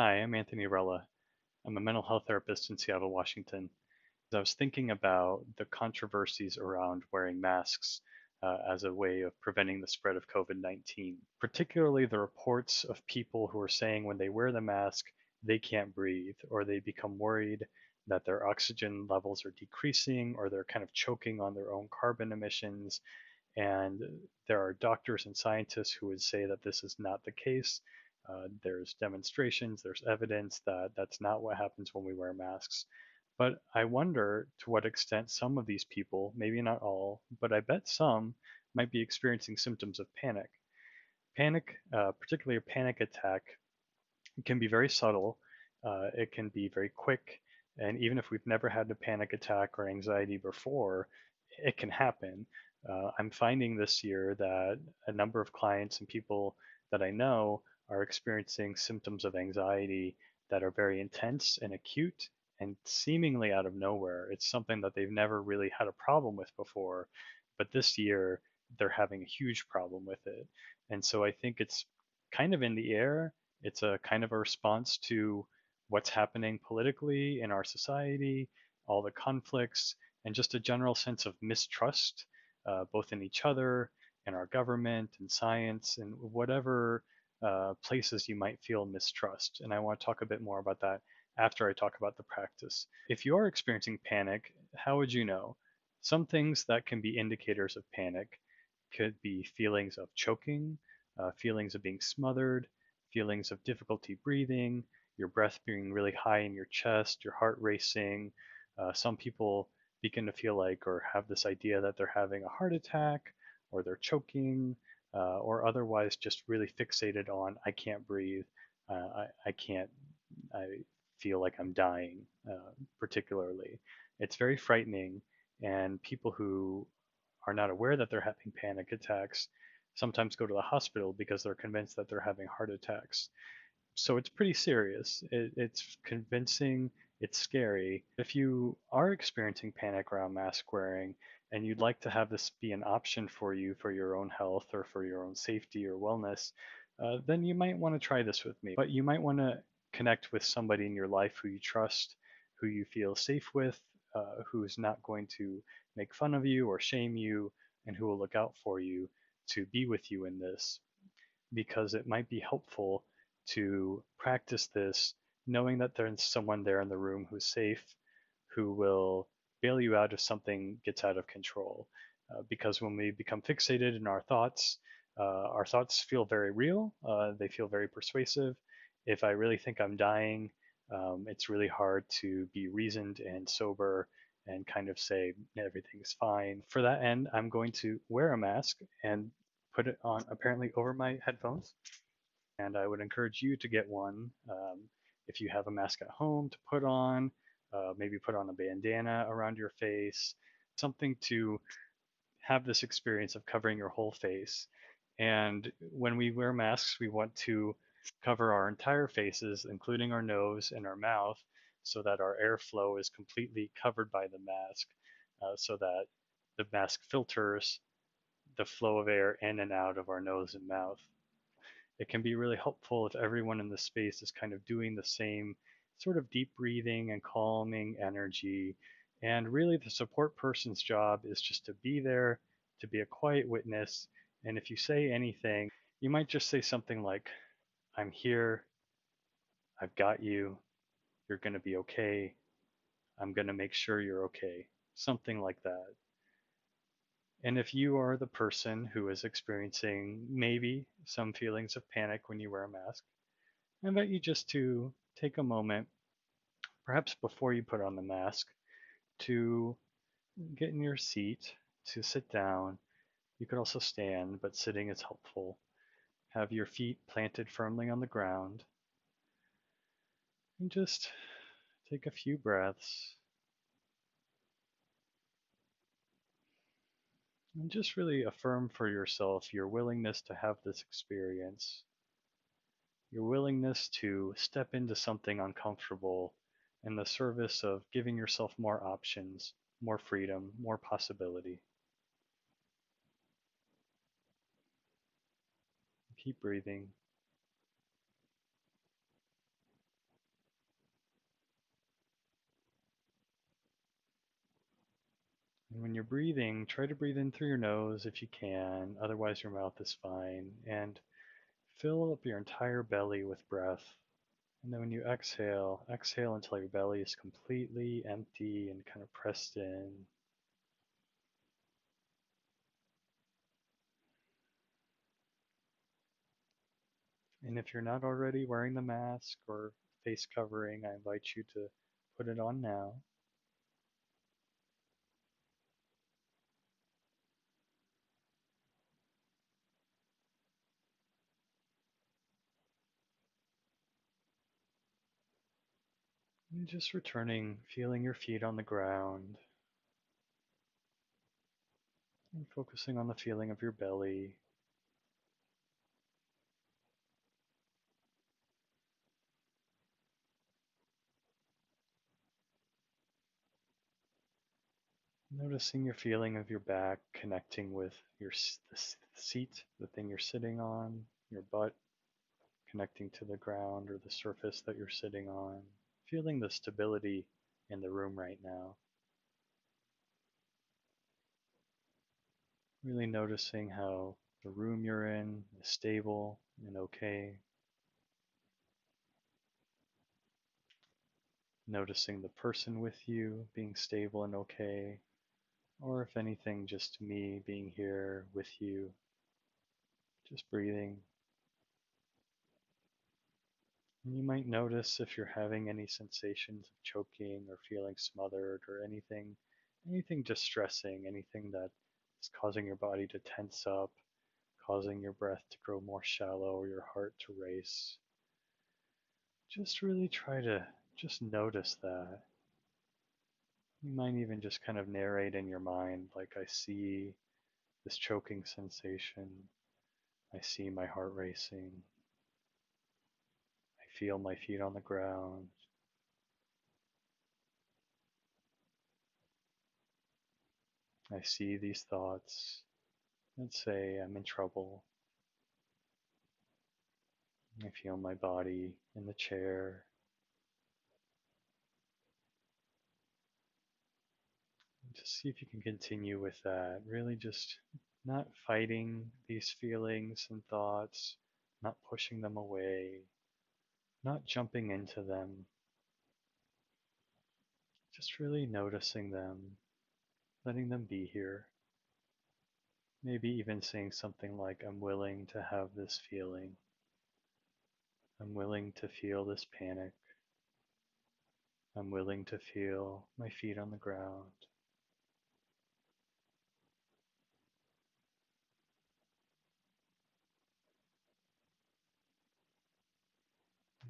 Hi, I'm Anthony Rella. I'm a mental health therapist in Seattle, Washington. I was thinking about the controversies around wearing masks as a way of preventing the spread of COVID-19, particularly the reports of people who are saying when they wear the mask, they can't breathe, or they become worried that their oxygen levels are decreasing, or they're kind of choking on their own carbon emissions. And there are doctors and scientists who would say that this is not the case. There's demonstrations, there's evidence that that's not what happens when we wear masks. But I wonder to what extent some of these people, maybe not all, but I bet some, might be experiencing symptoms of panic. Panic, particularly a panic attack, can be very subtle. It can be very quick. And even if we've never had a panic attack or anxiety before, it can happen. I'm finding this year that a number of clients and people that I know are experiencing symptoms of anxiety that are very intense and acute and seemingly out of nowhere. It's something that they've never really had a problem with before, but this year they're having a huge problem with it. And so I think it's kind of in the air. It's a kind of a response to what's happening politically in our society, all the conflicts, and just a general sense of mistrust, both in each other, in our government, and science, and whatever places you might feel mistrust. And I want to talk a bit more about that after I talk about the practice. If you are experiencing panic, how would you know? Some things that can be indicators of panic could be feelings of choking, feelings of being smothered, feelings of difficulty breathing, your breath being really high in your chest, your heart racing. Some people begin to feel like or have this idea that they're having a heart attack or they're choking or otherwise just really fixated on, I can't breathe, I can't, I feel like I'm dying, particularly. It's very frightening, and people who are not aware that they're having panic attacks sometimes go to the hospital because they're convinced that they're having heart attacks. So it's pretty serious. It's convincing, it's scary. If you are experiencing panic around mask wearing and you'd like to have this be an option for you for your own health or for your own safety or wellness, then you might want to try this with me. But you might want to connect with somebody in your life who you trust, who you feel safe with, who's not going to make fun of you or shame you, and who will look out for you to be with you in this, because it might be helpful to practice this knowing that there's someone there in the room who's safe, who will bail you out if something gets out of control. Because when we become fixated in our thoughts feel very real, they feel very persuasive. If I really think I'm dying, it's really hard to be reasoned and sober and kind of say everything's fine. For that end, I'm going to wear a mask and put it on apparently over my headphones. And I would encourage you to get one if you have a mask at home to put on, maybe put on a bandana around your face, something to have this experience of covering your whole face. And when we wear masks, we want to cover our entire faces, including our nose and our mouth, so that our airflow is completely covered by the mask, so that the mask filters the flow of air in and out of our nose and mouth. It can be really helpful if everyone in the space is kind of doing the same sort of deep breathing and calming energy. And really, the support person's job is just to be there, to be a quiet witness. And if you say anything, you might just say something like, I'm here, I've got you, you're going to be okay, I'm going to make sure you're okay. Something like that. And if you are the person who is experiencing maybe some feelings of panic when you wear a mask, I invite you just to take a moment, perhaps before you put on the mask, to get in your seat, to sit down. You could also stand, but sitting is helpful. Have your feet planted firmly on the ground, and just take a few breaths. And just really affirm for yourself your willingness to have this experience, your willingness to step into something uncomfortable in the service of giving yourself more options, more freedom, more possibility. Keep breathing. When you're breathing, try to breathe in through your nose if you can, otherwise, your mouth is fine. And fill up your entire belly with breath. And then when you exhale, exhale until your belly is completely empty and kind of pressed in. And if you're not already wearing the mask or face covering, I invite you to put it on now. And just returning, feeling your feet on the ground, and focusing on the feeling of your belly. Noticing your feeling of your back connecting with the seat, the thing you're sitting on, your butt connecting to the ground or the surface that you're sitting on. Feeling the stability in the room right now. Really noticing how the room you're in is stable and okay. Noticing the person with you being stable and okay. Or if anything, just me being here with you, just breathing. And you might notice if you're having any sensations of choking or feeling smothered or anything distressing, anything that is causing your body to tense up, causing your breath to grow more shallow or your heart to race. Just really try to just notice that. You might even just kind of narrate in your mind, like, I see this choking sensation. I see my heart racing. I feel my feet on the ground. I see these thoughts that say I'm in trouble. I feel my body in the chair. Just see if you can continue with that. Really just not fighting these feelings and thoughts, not pushing them away, not jumping into them. Just really noticing them, letting them be here. Maybe even saying something like, I'm willing to have this feeling. I'm willing to feel this panic. I'm willing to feel my feet on the ground.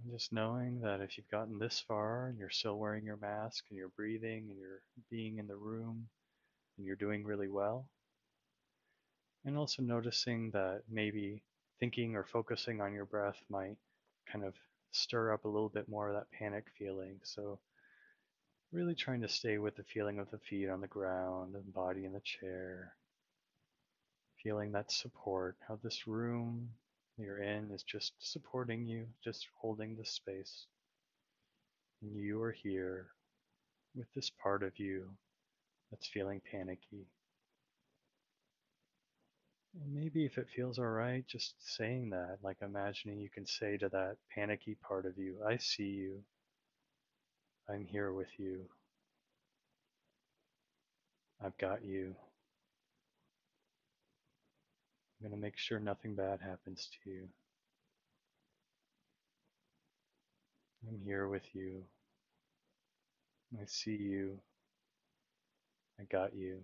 And just knowing that if you've gotten this far and you're still wearing your mask and you're breathing and you're being in the room and you're doing really well. And also noticing that maybe thinking or focusing on your breath might kind of stir up a little bit more of that panic feeling. So really trying to stay with the feeling of the feet on the ground and body in the chair. Feeling that support, how this room you're in is just supporting you, just holding the space. And you are here with this part of you that's feeling panicky. And maybe if it feels alright, just saying that, like imagining you can say to that panicky part of you, I see you, I'm here with you, I've got you, I'm going to make sure nothing bad happens to you. I'm here with you, I see you, I got you.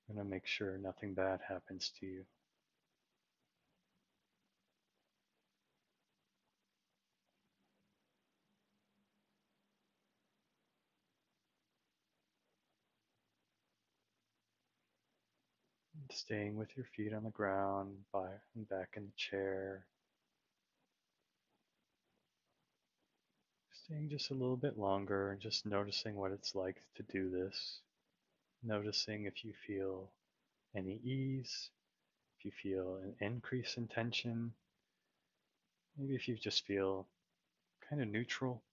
I'm going to make sure nothing bad happens to you. And staying with your feet on the ground, and back in the chair. Staying just a little bit longer and just noticing what it's like to do this. Noticing if you feel any ease, if you feel an increase in tension, maybe if you just feel kind of neutral,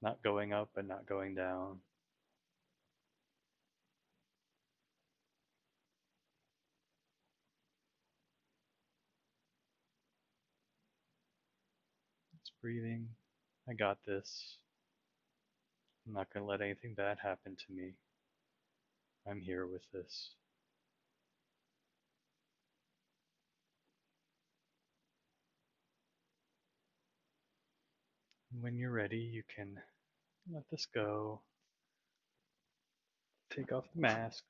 not going up and not going down. Breathing. I got this. I'm not going to let anything bad happen to me. I'm here with this. When you're ready, you can let this go. Take off the mask.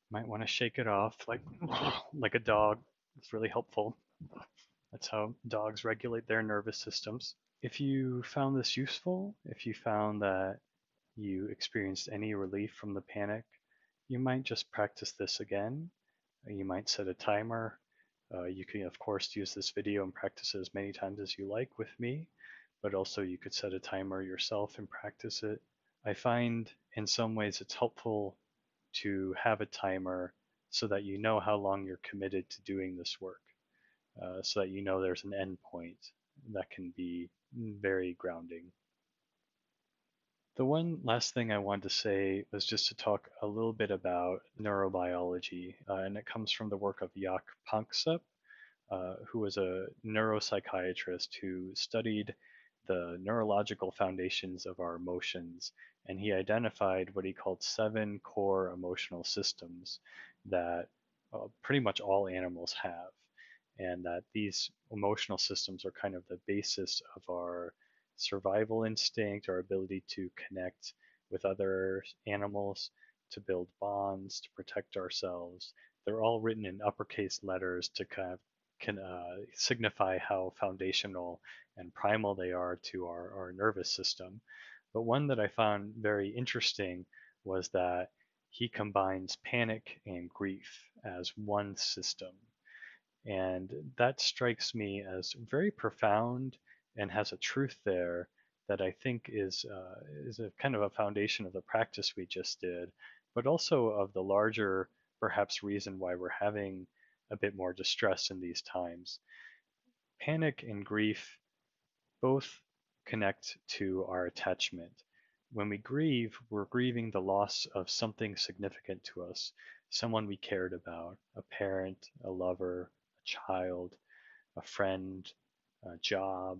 Might want to shake it off like a dog. It's really helpful. That's how dogs regulate their nervous systems. If you found this useful, if you found that you experienced any relief from the panic, you might just practice this again. You might set a timer. You can, of course, use this video and practice it as many times as you like with me, but also you could set a timer yourself and practice it. I find in some ways it's helpful to have a timer so that you know how long you're committed to doing this work, so that you know there's an end point that can be very grounding. The one last thing I wanted to say was just to talk a little bit about neurobiology, and it comes from the work of Jaak Panksepp, who was a neuropsychiatrist who studied the neurological foundations of our emotions, and he identified what he called 7 core emotional systems that pretty much all animals have, and that these emotional systems are kind of the basis of our survival instinct, our ability to connect with other animals, to build bonds, to protect ourselves. They're all written in uppercase letters to kind of can signify how foundational and primal they are to our nervous system. But one that I found very interesting was that he combines panic and grief as one system. And that strikes me as very profound and has a truth there that I think is a kind of a foundation of the practice we just did, but also of the larger perhaps reason why we're having a bit more distress in these times. Panic and grief both connect to our attachment. When we grieve, we're grieving the loss of something significant to us, someone we cared about, a parent, a lover, a child, a friend, a job,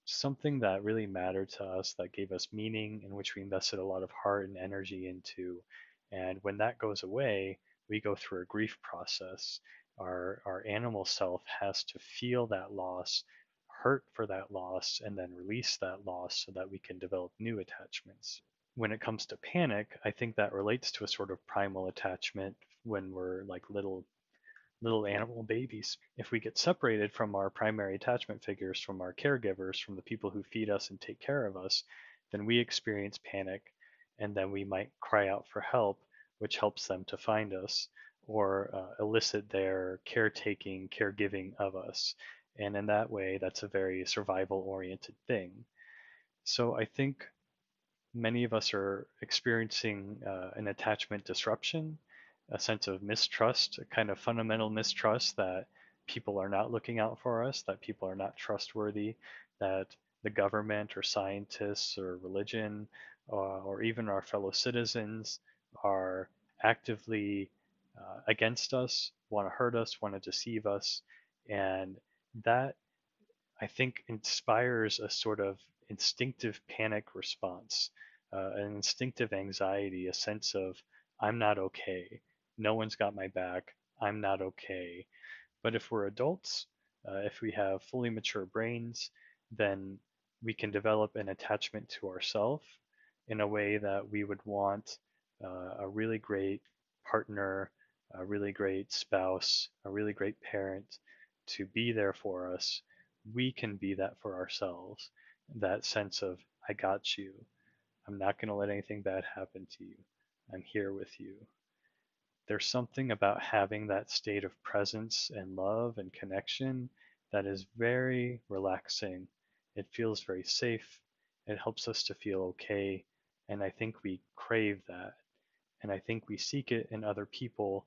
something that really mattered to us, that gave us meaning, in which we invested a lot of heart and energy into. And when that goes away, we go through a grief process. Our animal self has to feel that loss, hurt for that loss, and then release that loss so that we can develop new attachments. When it comes to panic, I think that relates to a sort of primal attachment when we're like little animal babies. If we get separated from our primary attachment figures, from our caregivers, from the people who feed us and take care of us, then we experience panic, and then we might cry out for help, which helps them to find us or elicit their caretaking, caregiving of us. And in that way, that's a very survival oriented thing. So I think many of us are experiencing an attachment disruption, a sense of mistrust, a kind of fundamental mistrust that people are not looking out for us, that people are not trustworthy, that the government or scientists or religion or even our fellow citizens are actively against us, want to hurt us, want to deceive us. And that, I think, inspires a sort of instinctive panic response, an instinctive anxiety, a sense of, I'm not okay. No one's got my back. I'm not okay. But if we're adults, if we have fully mature brains, then we can develop an attachment to ourself in a way that we would want a really great partner, a really great spouse, a really great parent to be there for us. We can be that for ourselves. That sense of, I got you. I'm not going to let anything bad happen to you. I'm here with you. There's something about having that state of presence and love and connection that is very relaxing. It feels very safe. It helps us to feel okay. And I think we crave that. And I think we seek it in other people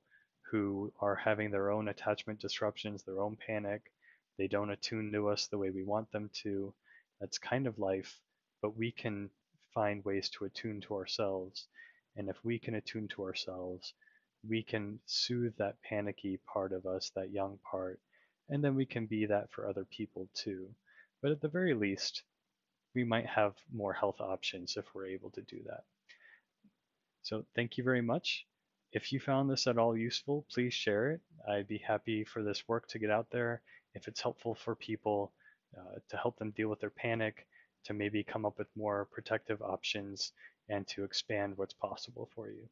who are having their own attachment disruptions, their own panic. They don't attune to us the way we want them to. That's kind of life. But we can find ways to attune to ourselves. And if we can attune to ourselves, we can soothe that panicky part of us, that young part, and then we can be that for other people too. But at the very least, we might have more health options if we're able to do that. So thank you very much. If you found this at all useful, please share it. I'd be happy for this work to get out there. If it's helpful for people to help them deal with their panic, to maybe come up with more protective options, and to expand what's possible for you.